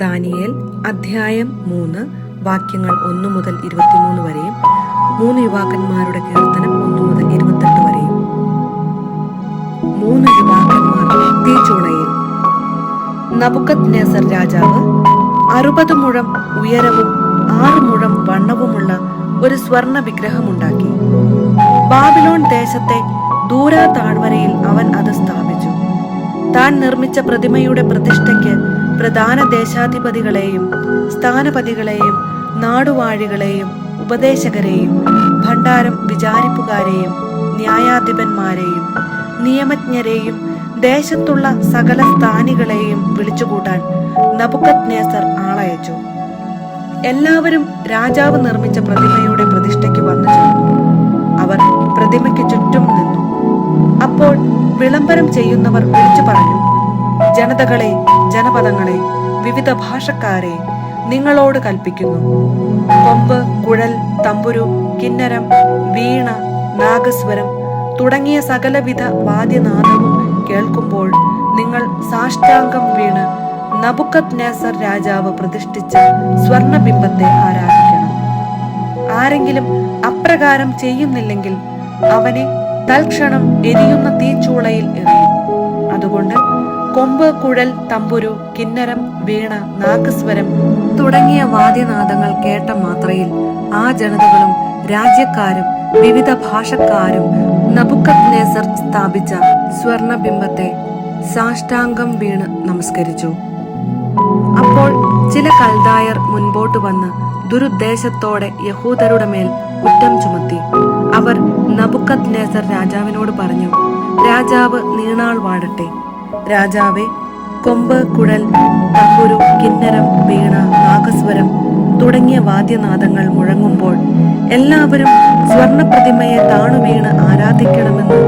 Daniel അധ്യായം 3 വാക്യങ്ങൾ 1 മുതൽ 23 വരെയും 3 യുവാക്കന്മാരുടെ കീർത്തനം 1 മുതൽ 28 വരെയും. 3 യുവാക്കന്മാർ തീച്ചൂളയിൽ. നബുക്കദ്നേസർ രാജാവ് 60 മുഴം ഉയരവും 6 മുഴം വണ്ണവുമുള്ള ഒരു സ്വർണ വിഗ്രഹമുണ്ടാക്കി. ബാബിലോൺ ദേശത്തെ ദൂരാ താഴ്വരയിൽ അവൻ അത് സ്ഥാപിച്ചു. താൻ നിർമ്മിച്ച പ്രതിമയുടെ പ്രതിഷ്ഠയ്ക്ക് പ്രധാന ദേശാധിപതികളെയും സ്ഥാനപതികളെയും നാടുവാഴികളെയും ഉപദേശകരെയും ഭണ്ഡാരം വിചാരിപ്പുകാരെയും ന്യായാധിപന്മാരെയും നിയമജ്ഞരെയും ദേശത്തുള്ള സകല സ്ഥാനികളെയും വിളിച്ചുകൂട്ടാൻ നബുക്കദ്നേസർ ആളയച്ചു. എല്ലാവരും രാജാവ് നിർമ്മിച്ച പ്രതിമയുടെ പ്രതിഷ്ഠയ്ക്ക് വന്നു ചേർന്നു. അവർ പ്രതിമയ്ക്ക് ചുറ്റും നിന്നു. അപ്പോൾ വിളംബരം ചെയ്യുന്നവർ വിളിച്ചു പറഞ്ഞു: ജനതകളെ, ജനപദങ്ങളെ, വിവിധ ഭാഷക്കാരെ, നിങ്ങളോട് കൽപ്പിക്കുന്നു, കൊമ്പ്, കുഴൽ, തമ്പുരു, കിന്നരം, വീണ, നാഗസ്വരം തുടങ്ങിയ സകലവിധ വാദ്യനാദവും കേൾക്കുമ്പോൾ നിങ്ങൾ സാഷ്ടാംഗം വീണ് നബുക്കദ്നേസർ രാജാവ് പ്രതിഷ്ഠിച്ച സ്വർണബിംബത്തെ ആരാധിക്കണം. ആരെങ്കിലും അപ്രകാരം ചെയ്യുന്നില്ലെങ്കിൽ അവനെ തൽക്ഷണം എരിയുന്ന തീച്ചൂളയിൽ എറിയും. അതുകൊണ്ട് കൊമ്പ്, കുഴൽ, തമ്പുരു, കിന്നരം, വീണ, നാഗസ്വരം തുടങ്ങിയ വാദ്യനാദങ്ങൾ കേട്ട മാത്രയിൽ ആ ജനതകളും രാജ്യക്കാരും വിവിധ ഭാഷക്കാരും നബുക്കദ്നേസർ സ്ഥാപിച്ച സ്വർണബിംബത്തെ സാഷ്ടാംഗം വീണ് നമസ്കരിച്ചു. അപ്പോൾ ചില കൽദായർ മുൻപോട്ട് വന്ന് ദുരുദ്ദേശത്തോടെ യഹൂദരുടെ മേൽ കുറ്റം ചുമത്തി. അവർ നബുക്കദ്നേസർ രാജാവിനോട് പറഞ്ഞു: രാജാവ് നീണാൾ വാഴട്ടെ. രാജാവേ, കൊമ്പ്, കുഴൽ, തമ്പുരു, കിന്നരം, വീണ, നാഗസ്വരം തുടങ്ങിയ വാദ്യനാദങ്ങൾ മുഴങ്ങുമ്പോൾ എല്ലാവരും സ്വർണപ്രതിമയെ താണുവീണ് ആരാധിക്കണമെന്ന്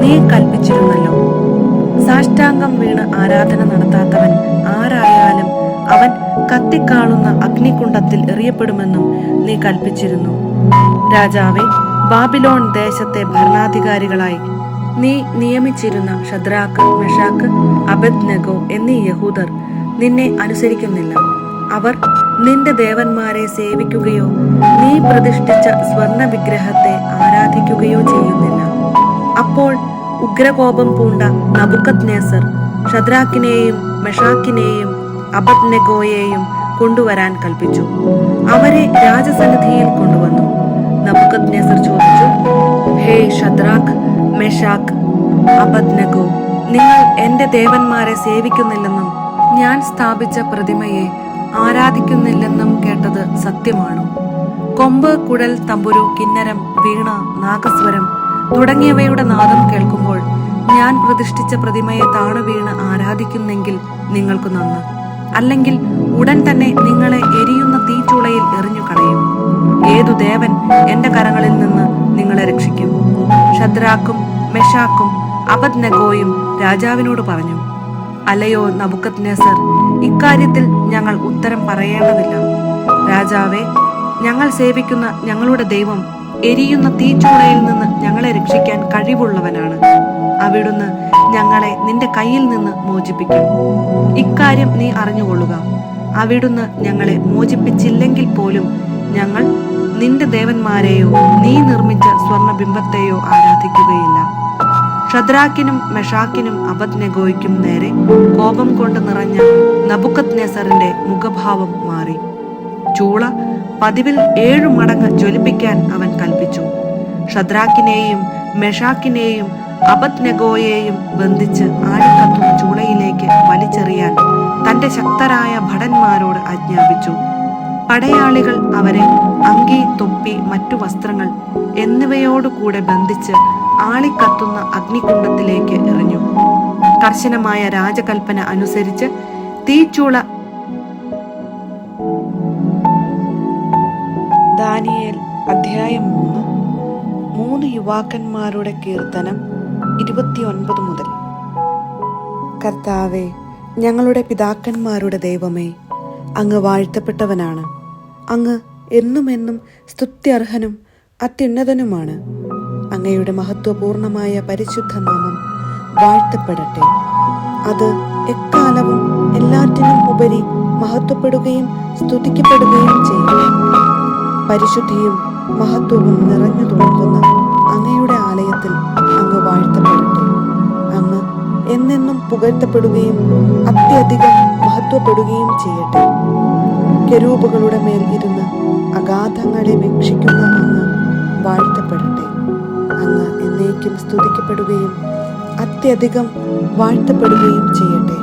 നീ കൽപ്പിച്ചിരുന്നല്ലോ. സാഷ്ടാംഗം വീണ് ആരാധന നടത്താത്തവൻ ആരായാലും അവൻ കത്തിക്കാളുന്ന അഗ്നികുണ്ഡത്തിൽ എറിയപ്പെടുമെന്നും നീ കൽപ്പിച്ചിരുന്നു. രാജാവേ, ബാബിലോൺ ദേശത്തെ ഭരണാധികാരികളായി നീ നിയമിച്ചിരുന്ന ഷദ്രാക്ക്, മെഷാക്ക്, അബേദ്നെഗോ എന്നീ യഹൂദർ നിന്നെ അനുസരിക്കുന്നില്ല. അവർ നിന്റെ ദേവന്മാരെ സേവിക്കുകയോ നീ പ്രതിഷ്ഠിച്ച സ്വർണ വിഗ്രഹത്തെ ആരാധിക്കുകയോ ചെയ്യുന്നില്ല. അപ്പോൾ ഉഗ്രകോപം പൂണ്ട നബുക്കദ്നേസർ ഷദ്രാക്കിനെയും മെഷാക്കിനെയും അബേദ്നെഗോയെയും കൊണ്ടുവരാൻ കൽപ്പിച്ചു. അവരെ രാജസന്നിധിയിൽ കൊണ്ടുവന്നു. നബുക്കദ്നേസർ ചോദിച്ചു: ഹേ ഷദ്രാക്ക്, മെഷാക്ക്, അബേദ്നെഗോ, നിങ്ങൾ എന്റെ ദേവന്മാരെ സേവിക്കുന്നില്ലെന്നും ഞാൻ സ്ഥാപിച്ച പ്രതിമയെ ആരാധിക്കുന്നില്ലെന്നും കേട്ടത് സത്യമാണോ? കൊമ്പ്, കുഴൽ, തമ്പുരു, കിന്നരം, വീണ, നാഗസ്വരം തുടങ്ങിയവയുടെ നാദം കേൾക്കുമ്പോൾ ഞാൻ പ്രതിഷ്ഠിച്ച പ്രതിമയെ താണു വീണ് ആരാധിക്കുന്നെങ്കിൽ നിങ്ങൾക്ക് നന്ന്. അല്ലെങ്കിൽ ഉടൻ തന്നെ നിങ്ങളെ എരിയുന്ന തീച്ചൂളയിൽ എറിഞ്ഞു കളയും. ഏതു ദേവൻ എന്റെ കരങ്ങളിൽ നിന്ന് നിങ്ങളെ രക്ഷിക്കും? ഷദ്രാക്കും മെഷാക്കും അബേദ്നെഗോയും രാജാവിനോട് പറഞ്ഞു: അല്ലയോ നബുക്കദ്നേസർ, ഇക്കാര്യത്തിൽ ഞങ്ങൾ ഉത്തരം പറയേണ്ടതില്ല. രാജാവേ, ഞങ്ങൾ സേവിക്കുന്ന ഞങ്ങളുടെ ദൈവം എരിയുന്ന തീച്ചൂളയിൽ നിന്ന് ഞങ്ങളെ രക്ഷിക്കാൻ കഴിവുള്ളവനാണ്. അവിടുന്ന് ഞങ്ങളെ നിന്റെ കയ്യിൽ നിന്ന് മോചിപ്പിക്കും. ഇക്കാര്യം നീ അറിഞ്ഞുകൊള്ളുക. അവിടുന്ന് ഞങ്ങളെ മോചിപ്പിച്ചില്ലെങ്കിൽ പോലും ഞങ്ങൾ നിന്റെ ദേവന്മാരെയോ നീ നിർമ്മിച്ച സ്വർണബിംബത്തെയോ ആരാധിക്കുകയില്ല. ഷദ്രാക്കിനും മെഷാക്കിനും അബേദ്നെഗോയ്ക്കും നേരെ കോപം കൊണ്ട് നിറഞ്ഞ നബുക്കദ്നേസറിന്റെ മുഖഭാവം മാറി. ചൂള പതിവിൽ 7 മടങ്ങ് ജ്വലിപ്പിക്കാൻ അവൻ കൽപ്പിച്ചു. ഷദ്രാക്കിനെയും മെഷാക്കിനെയും അബേദ്നെഗോയെയും ബന്ധിച്ച് ആളിക്കത്തുന്ന ചൂളയിലേക്ക് വലിച്ചെറിയാൻ തന്റെ ശക്തരായ ഭടന്മാരോട് ആജ്ഞാപിച്ചു. പടയാളികൾ അവരെ അങ്കി, തൊപ്പി, മറ്റു വസ്ത്രങ്ങൾ എന്നിവയോടുകൂടെ ബന്ധിച്ച് ആളിക്കത്തുന്ന അഗ്നികുണ്ഡത്തിലേക്ക് എറിഞ്ഞു. കർശനമായ രാജകൽപ്പന അനുസരിച്ച് തീച്ചൂള. ദാനിയേൽ അധ്യായം 3 യുവാക്കന്മാരുടെ കീർത്തനം 29 മുതൽ. കർത്താവേ, ഞങ്ങളുടെ പിതാക്കന്മാരുടെ ദൈവമേ, അങ്ങ് വാഴ്ത്തപ്പെട്ടവനാണ്. അങ്ങ് എന്നുമെന്നും സ്തുത്യർഹനും അത്യുന്നതനുമാണ്. അങ്ങയുടെ മഹത്വപൂർണമായ പരിശുദ്ധ നാമം വാഴ്ത്തപ്പെടട്ടെ. അത് എക്കാലവും എല്ലാറ്റിനും ഉപരി മഹത്വപ്പെടുകയും സ്തുതിക്കപ്പെടുകയും ചെയ്യട്ടെ. പരിശുദ്ധിയും മഹത്വവും നിറഞ്ഞു തുളുമ്പുന്ന അങ്ങയുടെ ആലയത്തിൽ അങ്ങ് വാഴ്ത്തപ്പെടട്ടെ. അങ്ങ് എന്നെന്നും പുകഴ്ത്തപ്പെടുകയും അത്യധികം മഹത്വപ്പെടുകയും ചെയ്യട്ടെ. കെരൂബുകളുടെ മേൽ ഇരുന്ന് അഗാധങ്ങളെ വീക്ഷിക്കുന്ന അങ്ങ് വാഴ്ത്തപ്പെടട്ടെ. അങ്ങ് എന്നേക്കും സ്തുതിക്കപ്പെടുകയും അത്യധികം വാഴ്ത്തപ്പെടുകയും ചെയ്യട്ടെ.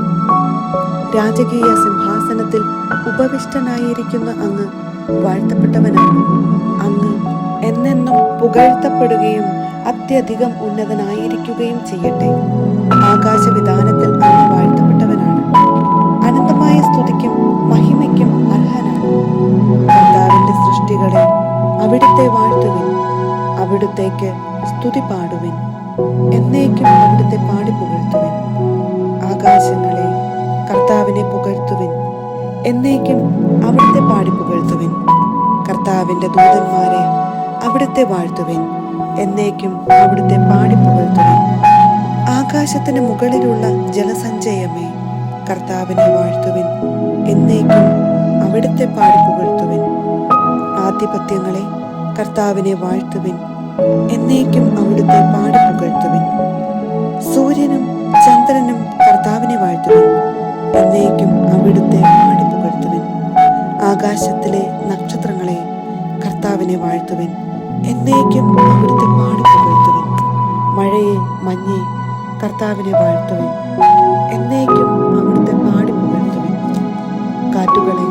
രാജകീയ സിംഹാസനത്തിൽ ഉപവിഷ്ടനായിരിക്കുന്ന അങ്ങ് വാഴ്ത്തപ്പെട്ടവനാണ്. അങ്ങ് എന്നെന്നും പുകഴ്ത്തപ്പെടുകയും അത്യധികം ഉന്നതനായിരിക്കുകയും ചെയ്യട്ടെ. ആകാശവിധാനത്തിൽ അങ്ങ് വാഴ്ത്തപ്പെട്ടവനാണ്. അനന്തമായ സ്തുതിക്കും മഹിമയ്ക്കും അർഹനാണ്. കർത്താവിന്റെ സൃഷ്ടികളെ അവിടുത്തെ വാഴ്ത്തുവിൻ. അവിടുത്തേക്ക് സ്തുതി പാടുവിൻ. എന്നേക്കും അവിടുത്തെ പാടി പുകഴ്ത്തുവിൻ. ആകാശങ്ങളെ കർത്താവിനെ പുകഴ്ത്തുവിൻ. എന്നേക്കും അവിടുത്തെ പാടി പുകഴ്ത്തുവിൻ. കർത്താവിന്റെ ദൂതന്മാരെ അവിടുത്തെ വാഴ്ത്തുവിൻ. എന്നേക്കും അവിടുത്തെ പാടി പുകഴ്ത്തുവിൻ. ആകാശത്തിന് മുകളിലുള്ള ജലസഞ്ചയമേ കർത്താവിനെ വാഴ്ത്തുവിൻ. എന്നേക്കും അവിടുത്തെ പാടി പുകഴ്ത്തുവിൻ. ആധിപത്യങ്ങളെ കർത്താവിനെ വാഴ്ത്തുവിൻ. എന്നേക്കും അവിടുത്തെ പാടി പുകഴ്ത്തുവിൻ. സൂര്യനും ചന്ദ്രനും കർത്താവിനെ വാഴ്ത്തുവിൻ. എന്നേക്കും അവിടുത്തെ പാടി പുകഴ്ത്തുവിൻ. ആകാശത്തിലെ നക്ഷത്രങ്ങളെ കർത്താവിനെ വാഴ്ത്തുവിൻ. എന്നേക്കും അവിടുത്തെ പാടി പുകഴ്ത്തുവിൻ. മഴയെ മഞ്ഞെ കർത്താവിനെ വാഴ്ത്തുവിൻ. എന്നേക്കും അവിടുത്തെ പാടി പുകഴ്ത്തുവിൻ. കാറ്റുകളെ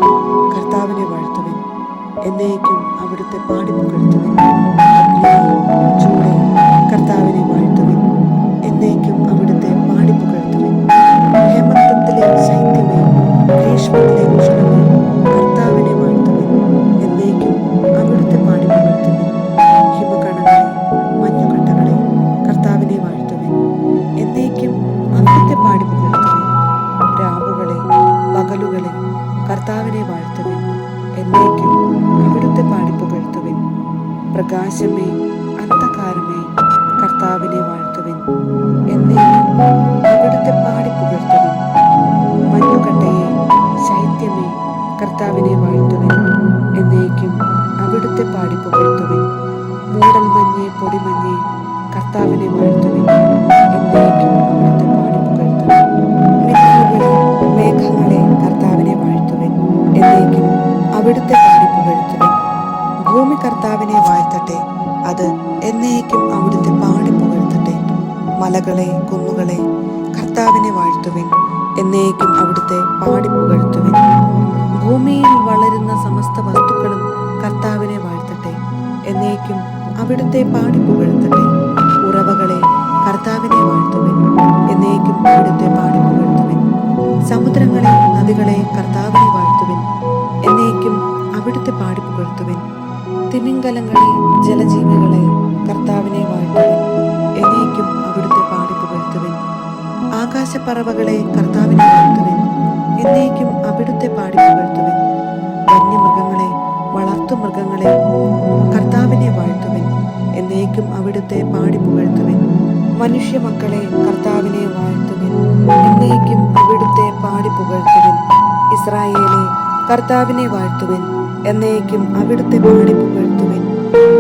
കർത്താവിനെ വാഴ്ത്തുവിൻ. എന്നേക്കും അവിടുത്തെ പാടി പുകഴ്ത്തുവിൻ. ചൂടെ കർത്താവിനെ വാഴ്ത്തുവിൻ. എന്നേക്കും അവിടുത്തെ പാടി പുകഴ്ത്തുവിൻ. ഹേമന്തത്തിലെ ശൈത്യമേ ഗ്രീഷ്മത്തിലെ ഉഷ്ണമേ കർത്താവിനെ വാഴ്ത്തുവിൻ. എന്നേക്കും അവിടുത്തെ പാടി പുകഴ്ത്തുവിൻ. ഹിമകണങ്ങളെ മഞ്ഞുകട്ടകളെ കർത്താവിനെ വാഴ്ത്തുവിൻ. എന്നേക്കും അവിടുത്തെ പാടി പുകഴ്ത്തുവിൻ. രാവുകളെ പകലുകളെ കർത്താവിനെ വാഴ്ത്തുവിൻ. എന്നേക്കും അവിടുത്തെ പാടി പുകഴ്ത്തുവിൻ. പ്രകാശമേ അന്ധകാരമേ കർത്താവിനെ വാഴ്ത്തുവിൻ. എന്നേക്കും അവിടുത്തെ പാടി പുകഴ്ത്തുവിൻ. മഞ്ഞുകട്ടയെ ശൈത്യമേ കർത്താവിനെ വാഴ്ത്തുവിൻ. എന്നേക്കും അവിടുത്തെ പാടി പുകഴ്ത്തുവിൻ. മൂടൽ മഞ്ഞേ പൊടിമഞ്ഞേ കർത്താവിനെ വാഴ്ത്തുവിൻ. എന്നേക്കും അവിടുത്തെ പാടി പുകഴ്ത്തുവിൻ. മിന്നലുകളെ മേഘങ്ങളെ കർത്താവിനെ വാഴ്ത്തുവിൻ. എന്നേക്കും അവിടുത്തെ പാടി പുകഴ്ത്തുവിൻ. ഭൂമി കർത്താവിനെ വാഴ്ത്തട്ടെ. അത് എന്നേക്കും അവിടുത്തെ പാടി പുകഴ്ത്തട്ടെ. മലകളെ കുന്നുകളെ കർത്താവിനെ വാഴ്ത്തുവിൻ. എന്നേക്കും അവിടുത്തെ പാടി പുകഴ്ത്തുവിൻ. ഭൂമിയിൽ വളരുന്ന സമസ്ത വസ്തുക്കളും കർത്താവിനെ വാഴ്ത്തട്ടെ. എന്നേക്കും അവിടുത്തെ പാടി പുകഴ്ത്തട്ടെ. ഉറവകളെ കർത്താവിനെ വാഴ്ത്തുവിൻ. എന്നേക്കും അവിടുത്തെ പാടി പുകഴ്ത്തുവിൻ. സമുദ്രങ്ങളെ നദികളെ കർത്താവിനെ വാഴ്ത്തുവിൻ. എന്നേക്കും അവിടുത്തെ പാടി പുകഴ്ത്തുവിൻ. തിമിംഗലങ്ങളെ ജലജീവികളെ കർത്താവിനെ വാഴ്ത്തുവിൻ. എന്നേക്കും അവിടുത്തെ പാടി പുകഴ്ത്തുവിൻ. ആകാശപ്പറവകളെ കർത്താവിനെ വാഴ്ത്തുവിൻ. എന്നേക്കും അവിടുത്തെ പാടി പുകഴ്ത്തുവിൻ. വന്യമൃഗങ്ങളെ വളർത്തുമൃഗങ്ങളെ കർത്താവിനെ വാഴ്ത്തുവിൻ. എന്നേക്കും അവിടുത്തെ പാടി പുകഴ്ത്തുവിൻ. മനുഷ്യ മക്കളെ കർത്താവിനെ വാഴ്ത്തുവിൻ. എന്നേക്കും അവിടുത്തെ പാടി പുകഴ്ത്തുവിൻ. ഇസ്രായേലെ കർത്താവിനെ വാഴ്ത്തുവിൻ. എന്നേക്കും അവിടുത്തെ പാടി പുകഴ്ത്തുവിൻ.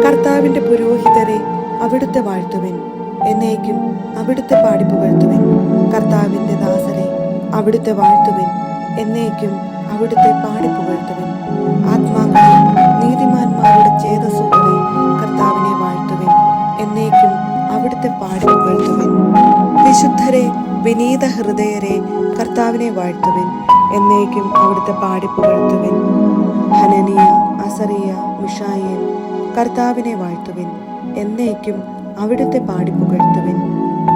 കർത്താവിന്റെ പുരോഹിതരെ അവിടുത്തെ വാഴ്ത്തുവിൻ. എന്നേക്കും അവിടുത്തെ പാടി പുകഴ്ത്തുവിൻ. കർത്താവിന്റെ ദാസരെ അവിടുത്തെ വാഴ്ത്തുവിൻ. എന്നേക്കും അവിടുത്തെ പാടി പുകഴ്ത്തുവിൻ. ആത്മാക്കളെ നീതിമാന്മാരുടെ ചേതസ്സുകളെ കർത്താവിനെ വാഴ്ത്തുവിൻ. എന്നേക്കും അവിടുത്തെ പാടി പുകഴ്ത്തുവിൻ. വിശുദ്ധരെ വിനീത ഹൃദയരെ കർത്താവിനെ വാഴ്ത്തുവിൻ. എന്നേക്കും അവിടുത്തെ പാടി പുകഴ്ത്തുവിൻ. ഹനനിയ അസറിയ മിഷായേൽ കർത്താവിനെ വാഴ്ത്തുവിൻ. എന്നേക്കും അവിടുത്തെ പാടി പുകഴ്ത്തുവിൻ.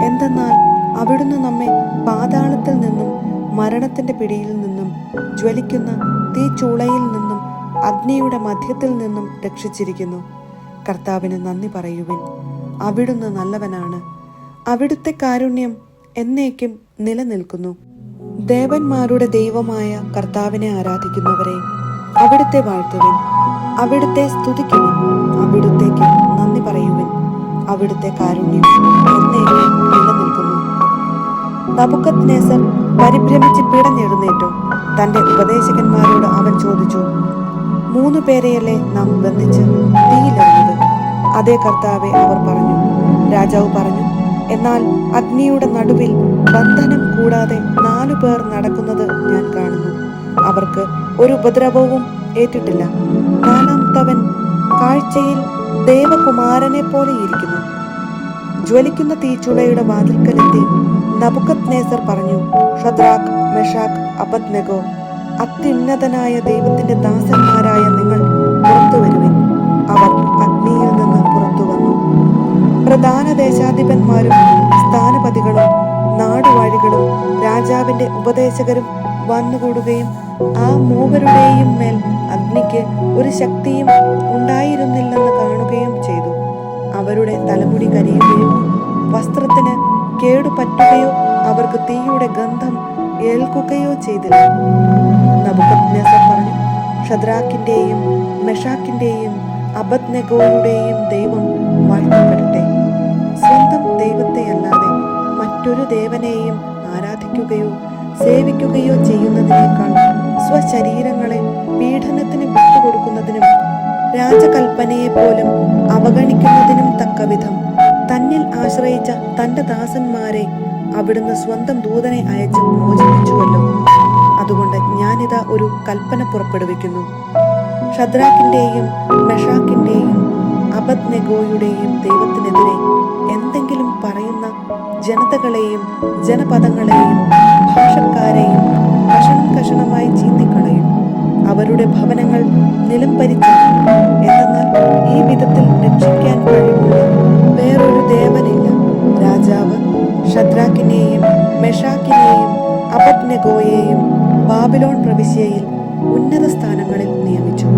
എന്തെന്നാൽ അവിടുന്ന് നമ്മെ പാതാളത്തിൽ നിന്നും മരണത്തിന്റെ പിടിയിൽ നിന്നും ജ്വലിക്കുന്ന തീച്ചൂളയിൽ നിന്നും അഗ്നിയുടെ മധ്യത്തിൽ നിന്നും രക്ഷിച്ചിരിക്കുന്നു. കർത്താവിന് നന്ദി പറയുവിൻ. അവിടുന്ന് നല്ലവനാണ്. അവിടുത്തെ കാരുണ്യം എന്നേക്കും നിലനിൽക്കുന്നു. ദേവന്മാരുടെ ദൈവമായ കർത്താവിനെ ആരാധിക്കുന്നവരെ അവിടുത്തെ വാഴ്ത്തുവിൻ. അവിടുത്തെ സ്തുതിക്കുവിൻ. അവിടുത്തേക്ക് നന്ദി പറയുവിൻ. അവിടുത്തെ കാരുണ്യം എന്നേക്കും നിലനിൽക്കുന്നു. നബൂഖദ്നേസർ പരിഭ്രമിച്ച് പിടഞ്ഞെഴുന്നേറ്റു. തന്റെ ഉപദേശകന്മാരോട് അവൻ ചോദിച്ചു, 3 പേരെയല്ലേ നാം ബന്ധിച്ച് തീയിലെറിഞ്ഞത്? അതേ കർത്താവേ, അവർ പറഞ്ഞു. രാജാവ് പറഞ്ഞു, എന്നാൽ അഗ്നിയുടെ നടുവിൽ ബന്ധനം കൂടാതെ 4 പേർ നടക്കുന്നത് ഞാൻ കാണുന്നു. അവർക്ക് ഒരു ഉപദ്രവവും ഏറ്റിട്ടില്ല. 4ാമത്തവൻ കാഴ്ചയിൽ ദേവകുമാരനെ പോലെ ഇരിക്കുന്നു. ജ്വലിക്കുന്ന തീച്ചുളയുടെ വാതിൽക്കലെത്തി നബുക്കദ്നേസർ പറഞ്ഞു, ഷദ്രാക്ക്, മെഷാക്ക്, അബദ്നെഗോ, അത്യുന്നതനായ ദൈവത്തിന്റെ ദാസന്മാരായ നിങ്ങൾ പുറത്തു വരുവിൻ. അവർ അഗ്നിയിൽ നിന്ന് പുറത്തു വന്നു. പ്രധാന ദേശാധിപന്മാരും സ്ഥാനപതികളും നാടുവാഴികളും രാജാവിന്റെ ഉപദേശകരും വന്നുകൂടുകയും ആ മൂവരുടെയും മേൽ അഗ്നിക്ക് ഒരു ശക്തിയും ഉണ്ടായിരുന്നില്ലെന്ന് കാണുകയും ചെയ്തു. അവരുടെ തലമുടി കരിയുകയോ വസ്ത്രത്തിന് കേടുപറ്റുകയോ അവർക്ക് തീയുടെ ഗന്ധം ഏൽക്കുകയോ ചെയ്തില്ല. നബൂഖദ്നേസർ പറഞ്ഞു, ഷദ്രാക്കിന്റെയും മെഷാക്കിന്റെയും അബദ്നെഗോയുടെയും ദൈവം വാഴ്ത്തപ്പെടട്ടെ. സ്വന്തം ദൈവത്തെ അല്ലാതെ മറ്റൊരു ദേവനെയും ആരാധിക്കുകയോ സേവിക്കുകയോ ചെയ്യുന്നതിനേക്കാൾ സ്വശരീരങ്ങളെ പീഡനത്തിന് വിട്ടുകൊടുക്കുന്നതിനും രാജകൽപ്പനയെ പോലും അവഗണിക്കുന്നതിനും തക്കവിധം തന്നിൽ ആശ്രയിച്ച തന്റെ ദാസന്മാരെ അവിടുന്ന് സ്വന്തം ദൂതനെ അയച്ച് മോചിപ്പിച്ചുവല്ലോ. അതുകൊണ്ട് ഞാനിതാ ഒരു കൽപ്പന പുറപ്പെടുവിക്കുന്നു. ഷദ്രാക്കിന്റെയും മെഷാക്കിന്റെയും അബദ്നെഗോയുടെയും ദൈവത്തിനെതിരെ എന്തെങ്കിലും പറയുന്ന ജനതകളെയും ജനപദങ്ങളെയും ഭാഷക്കാരെയും കഷണം കഷണമായി ചീന്തിക്കളയും. അവരുടെ ഭവനങ്ങൾ നിലംപരിച്ചു. എന്നാൽ ഈ വിധത്തിൽ രക്ഷിക്കാൻ കഴിവുള്ള വേറൊരു ദേവനില്ല. രാജാവ് ഷദ്രാക്കിനെയും മെഷാക്കിനെയും അബദ്നെഗോയെയും ബാബിലോൺ പ്രവിശ്യയിൽ ഉന്നത സ്ഥാനങ്ങളിൽ നിയമിച്ചു.